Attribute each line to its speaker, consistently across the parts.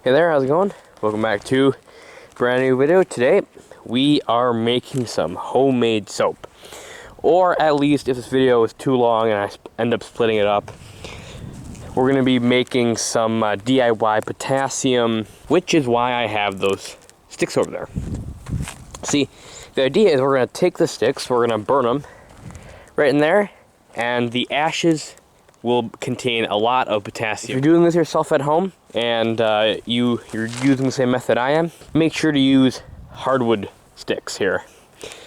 Speaker 1: Hey there, how's it going? Welcome back to a brand new video. Today we are making some homemade soap, or at least if this video is too long and I end up splitting it up, we're going to be making some DIY potassium, which is why I have those sticks over there. See, the idea is we're going to take the sticks, we're going to burn them right in there, and the ashes will contain a lot of potassium. If you're doing this yourself at home and you're using the same method I am, make sure to use hardwood sticks here,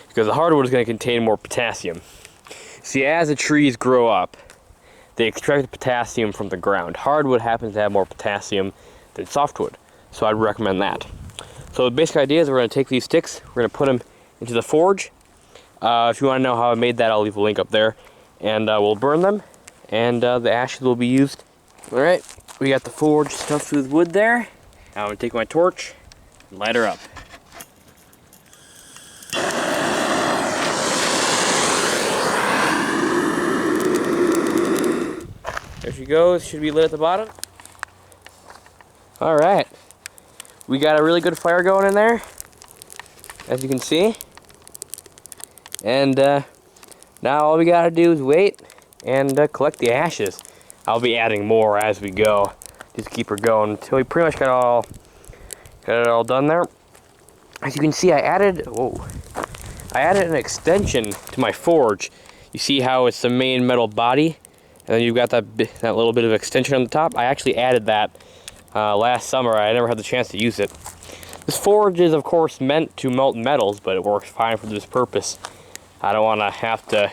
Speaker 1: because the hardwood is going to contain more potassium. See, as the trees grow up, they extract the potassium from the ground. Hardwood happens to have more potassium than softwood, so I'd recommend that. So the basic idea is we're going to take these sticks, we're going to put them into the forge. If you want to know how I made that, I'll leave a link up there, and we'll burn them. And the ashes will be used. Alright, we got the forge stuffed with wood there. Now I'm going to take my torch and light her up. There she goes, should be lit at the bottom. Alright, we got a really good fire going in there, as you can see. And now all we got to do is wait and collect the ashes. I'll be adding more as we go. Just keep her going until we pretty much got it all done there. As you can see, I added an extension to my forge. You see how it's the main metal body, and then you've got that little bit of extension on the top. I actually added that last summer. I never had the chance to use it. This forge is, of course, meant to melt metals, but it works fine for this purpose. I don't want to have to,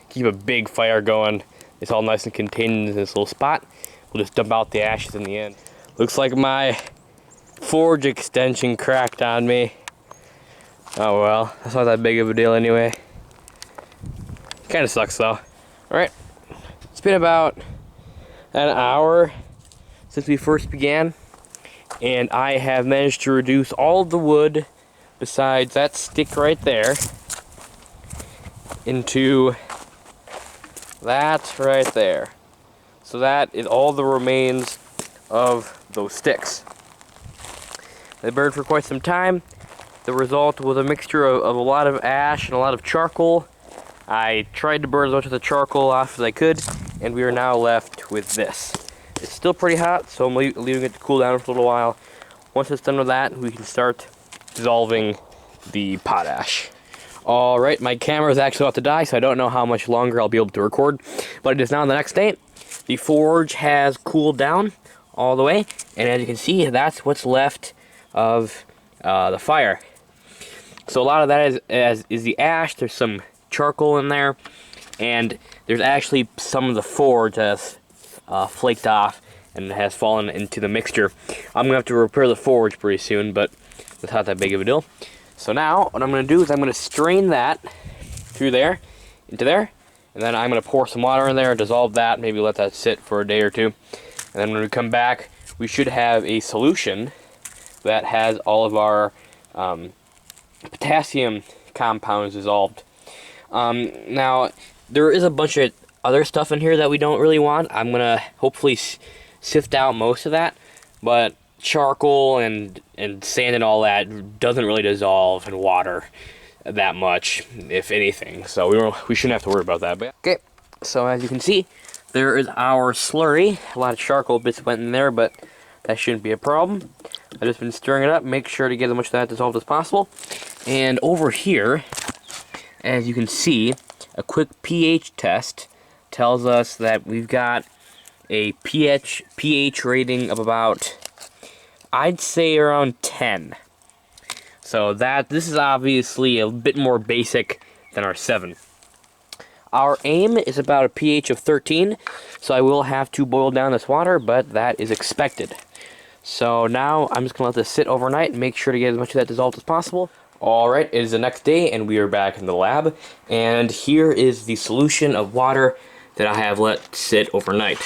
Speaker 1: keep a big fire going. It's all nice and contained in this little spot. We'll just dump out the ashes in the end. Looks like my forge extension cracked on me. Oh well, that's not that big of a deal anyway. Kinda sucks though. Alright, it's been about an hour since we first began, and I have managed to reduce all of the wood besides that stick right there into that right there. So that is all the remains of those sticks. They burned for quite some time. The result was a mixture of a lot of ash and a lot of charcoal. I tried to burn as much of the charcoal off as I could, and we are now left with this. It's still pretty hot, so I'm leaving it to cool down for a little while. Once it's done with that, we can start dissolving the potash. Alright, my camera is actually about to die, so I don't know how much longer I'll be able to record, but it is now the next day. The forge has cooled down all the way, and as you can see, that's what's left of the fire. So a lot of that is the ash. There's some charcoal in there, and there's actually some of the forge that's flaked off and has fallen into the mixture. I'm going to have to repair the forge pretty soon, but it's not that big of a deal. So now, what I'm going to do is I'm going to strain that through there, into there, and then I'm going to pour some water in there, dissolve that, maybe let that sit for a day or two. And then when we come back, we should have a solution that has all of our potassium compounds dissolved. Now, there is a bunch of other stuff in here that we don't really want. I'm going to hopefully sift out most of that, but charcoal and sand and all that doesn't really dissolve in water that much, if anything, so we shouldn't have to worry about that. But okay, so as you can see, there is our slurry. A lot of charcoal bits went in there, but that shouldn't be a problem. I've just been stirring it up. Make sure to get as much of that dissolved as possible. And over here, as you can see, a quick pH test tells us that we've got a pH rating of about, I'd say, around 10. So this is obviously a bit more basic than our 7. Our aim is about a pH of 13, so I will have to boil down this water, but that is expected. So now I'm just going to let this sit overnight and make sure to get as much of that dissolved as possible. Alright, it is the next day and we are back in the lab, and here is the solution of water that I have let sit overnight.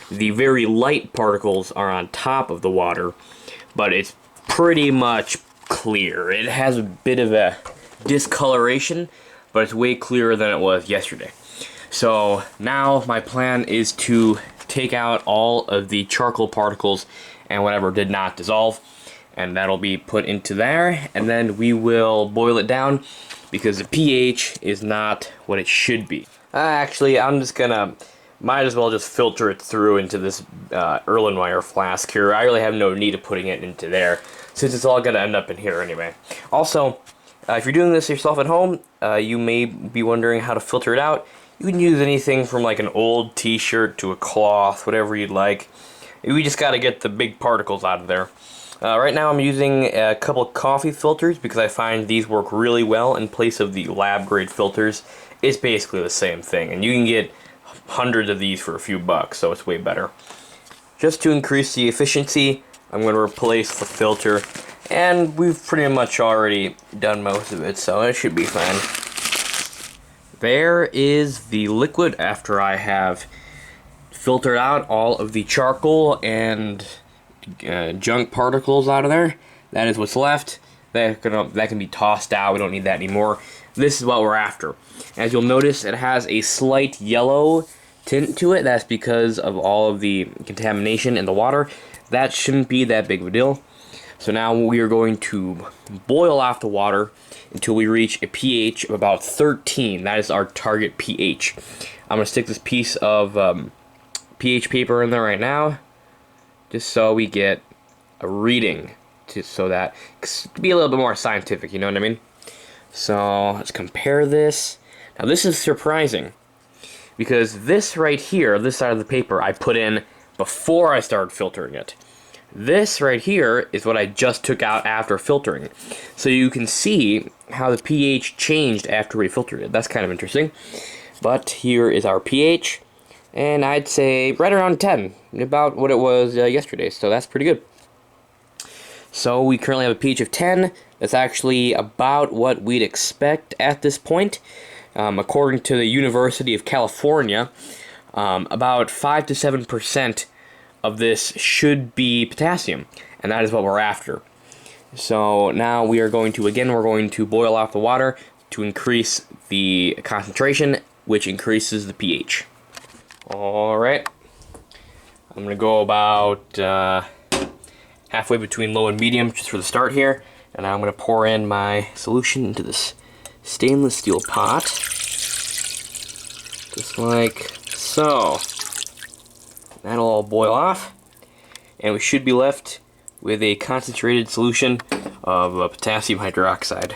Speaker 1: The very light particles are on top of the water, but it's pretty much clear. It has a bit of a discoloration, but it's way clearer than it was yesterday. So now my plan is to take out all of the charcoal particles and whatever did not dissolve, and that'll be put into there, and then we will boil it down because the pH is not what it should be. Actually, I'm just gonna, might as well just filter it through into this Erlenmeyer flask here. I really have no need of putting it into there, since it's all gonna end up in here anyway. Also, if you're doing this yourself at home, you may be wondering how to filter it out. You can use anything from like an old t-shirt to a cloth, whatever you'd like. We just gotta get the big particles out of there. Right now I'm using a couple of coffee filters because I find these work really well in place of the lab grade filters. It's basically the same thing, and you can get hundreds of these for a few bucks, so it's way better. Just to increase the efficiency, I'm going to replace the filter, and we've pretty much already done most of it, so it should be fine. There is the liquid after I have filtered out all of the charcoal and junk particles out of there. That is what's left. That can be tossed out. We don't need that anymore. This is what we're after. As you'll notice, it has a slight yellow tint to it. That's because of all of the contamination in the water. That shouldn't be that big of a deal. So now we are going to boil off the water until we reach a pH of about 13. That is our target pH. I'm going to stick this piece of pH paper in there right now, just so we get a reading, so that to be a little bit more scientific, you know what I mean? So let's compare this. Now this is surprising, because this right here, this side of the paper, I put in before I started filtering it. This right here is what I just took out after filtering. So you can see how the pH changed after we filtered it. That's kind of interesting. But here is our pH, and I'd say right around 10, about what it was yesterday, so that's pretty good. So we currently have a pH of 10. That's actually about what we'd expect at this point. According to the University of California, about 5 to 7% of this should be potassium, and that is what we're after. So now we are going to, again, we're going to boil off the water to increase the concentration, which increases the pH. Alright, I'm going to go about halfway between low and medium just for the start here, and I'm going to pour in my solution into this stainless steel pot, just like so. That'll all boil off, and we should be left with a concentrated solution of potassium hydroxide.